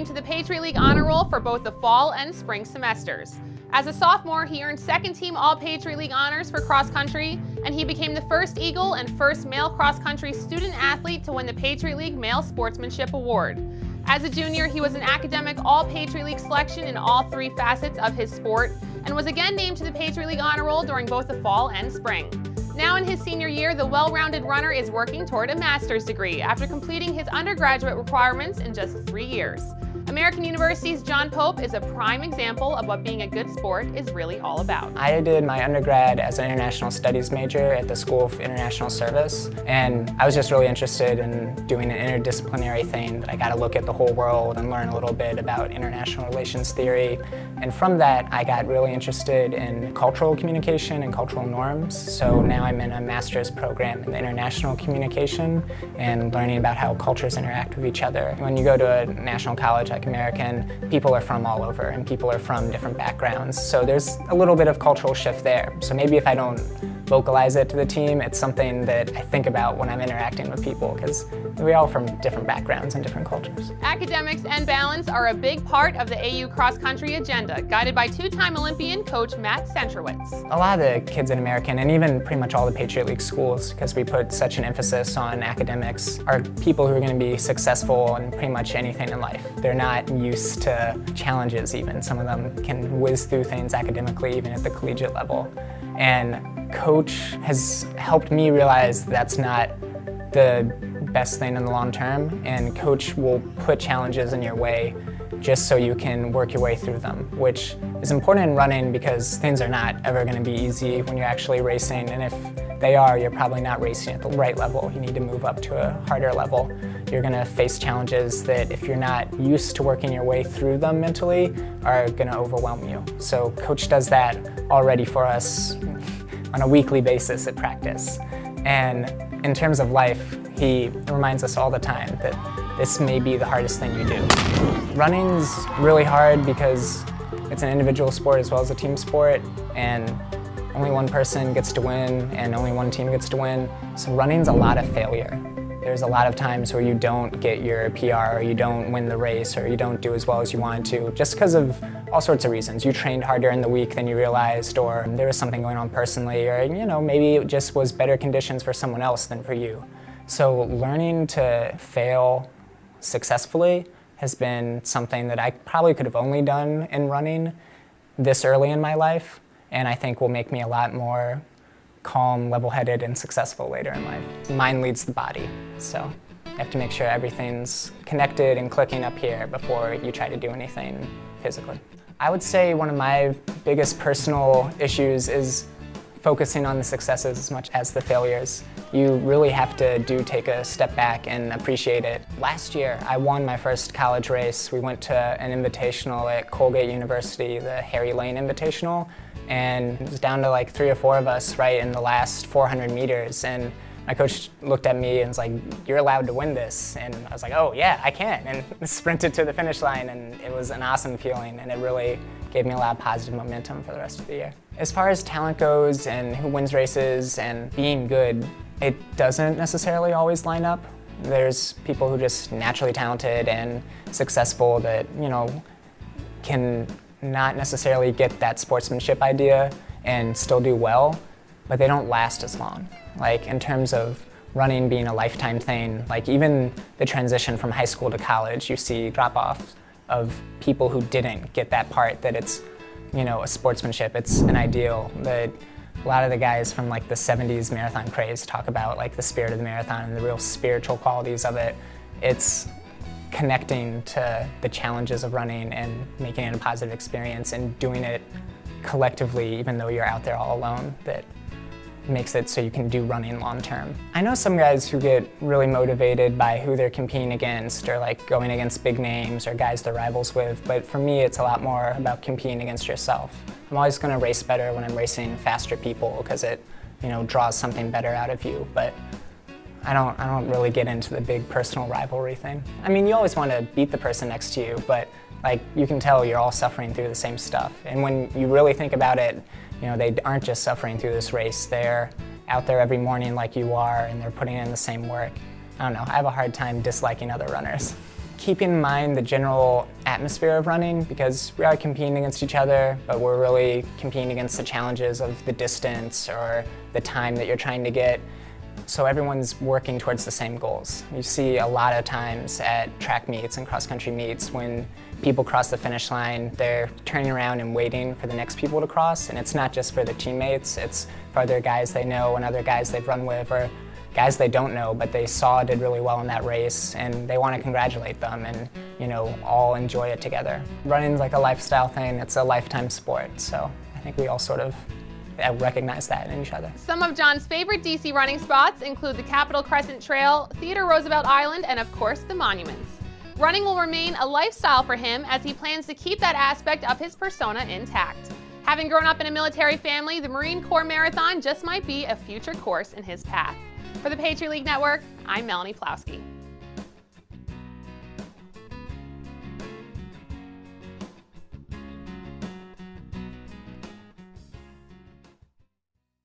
named to the Patriot League honor roll for both the fall and spring semesters. As a sophomore, he earned second-team All-Patriot League honors for cross-country, and he became the first Eagle and first male cross-country student-athlete to win the Patriot League Male Sportsmanship Award. As a junior, he was an academic All-Patriot League selection in all three facets of his sport, and was again named to the Patriot League honor roll during both the fall and spring. Now in his senior year, the well-rounded runner is working toward a master's degree after completing his undergraduate requirements in just 3 years. American University's John Pope is a prime example of what being a good sport is really all about. I did my undergrad as an international studies major at the School of International Service, and I was just really interested in doing an interdisciplinary thing that I got to look at the whole world and learn a little bit about international relations theory. And from that, I got really interested in cultural communication and cultural norms. So now I'm in a master's program in international communication and learning about how cultures interact with each other. When you go to a national college like American, people are from all over and people are from different backgrounds. So there's a little bit of cultural shift there. So maybe if I don't vocalize it to the team, it's something that I think about when I'm interacting with people, because we're all from different backgrounds and different cultures. Academics and balance are a big part of the AU cross-country agenda, guided by two-time Olympian coach Matt Centrowitz. A lot of the kids in American, and even pretty much all the Patriot League schools, because we put such an emphasis on academics, are people who are going to be successful in pretty much anything in life. They're not used to challenges even. Some of them can whiz through things academically, even at the collegiate level. And coach has helped me realize that's not the best thing in the long term, and coach will put challenges in your way just so you can work your way through them, which is important in running because things are not ever going to be easy when you're actually racing, and if they are, you're probably not racing at the right level. You need to move up to a harder level. You're going to face challenges that, if you're not used to working your way through them mentally, are going to overwhelm you. So coach does that already for us on a weekly basis at practice. And in terms of life, he reminds us all the time that this may be the hardest thing you do. Running's really hard because it's an individual sport as well as a team sport, and only one person gets to win and only one team gets to win. So running's a lot of failure. There's a lot of times where you don't get your PR, or you don't win the race, or you don't do as well as you wanted to, just because of all sorts of reasons. You trained harder in the week than you realized, or there was something going on personally, or maybe it just was better conditions for someone else than for you. So learning to fail successfully has been something that I probably could have only done in running this early in my life, and I think will make me a lot more calm, level-headed, and successful later in life. Mind leads the body, so you have to make sure everything's connected and clicking up here before you try to do anything physically. I would say one of my biggest personal issues is focusing on the successes as much as the failures. You really have to take a step back and appreciate it. Last year, I won my first college race. We went to an invitational at Colgate University, the Harry Lane Invitational, and it was down to like 3 or 4 of us right in the last 400 meters. And my coach looked at me and was like, "You're allowed to win this." And I was like, "Oh yeah, I can." And sprinted to the finish line, and it was an awesome feeling, and it really gave me a lot of positive momentum for the rest of the year. As far as talent goes and who wins races and being good, it doesn't necessarily always line up. There's people who are just naturally talented and successful that, can not necessarily get that sportsmanship idea and still do well, but they don't last as long. Like in terms of running being a lifetime thing, like even the transition from high school to college, you see drop-offs of people who didn't get that part, that it's, a sportsmanship, it's an ideal. That a lot of the guys from like the 70s marathon craze talk about like the spirit of the marathon and the real spiritual qualities of it. It's connecting to the challenges of running and making it a positive experience and doing it collectively, even though you're out there all alone, that makes it so you can do running long term. I know some guys who get really motivated by who they're competing against, or like going against big names or guys they're rivals with, but for me it's a lot more about competing against yourself. I'm always going to race better when I'm racing faster people because it, draws something better out of you, but I don't really get into the big personal rivalry thing. I mean, you always want to beat the person next to you, but like you can tell you're all suffering through the same stuff. And when you really think about it, they aren't just suffering through this race. They're out there every morning like you are, and they're putting in the same work. I don't know, I have a hard time disliking other runners. keeping in mind the general atmosphere of running, because we are competing against each other, but we're really competing against the challenges of the distance or the time that you're trying to get. So everyone's working towards the same goals. You see a lot of times at track meets and cross-country meets when people cross the finish line, they're turning around and waiting for the next people to cross, and it's not just for their teammates, it's for other guys they know and other guys they've run with, or guys they don't know but they saw did really well in that race, and they want to congratulate them and, you know, all enjoy it together. Running's like a lifestyle thing, it's a lifetime sport, so I think we all sort of recognize that in each other. Some of John's favorite DC running spots include the Capitol Crescent Trail, Theodore Roosevelt Island, and of course the monuments. Running will remain a lifestyle for him as he plans to keep that aspect of his persona intact. Having grown up in a military family, the Marine Corps Marathon just might be a future course in his path. For the Patriot League Network, I'm Melanie Plowski.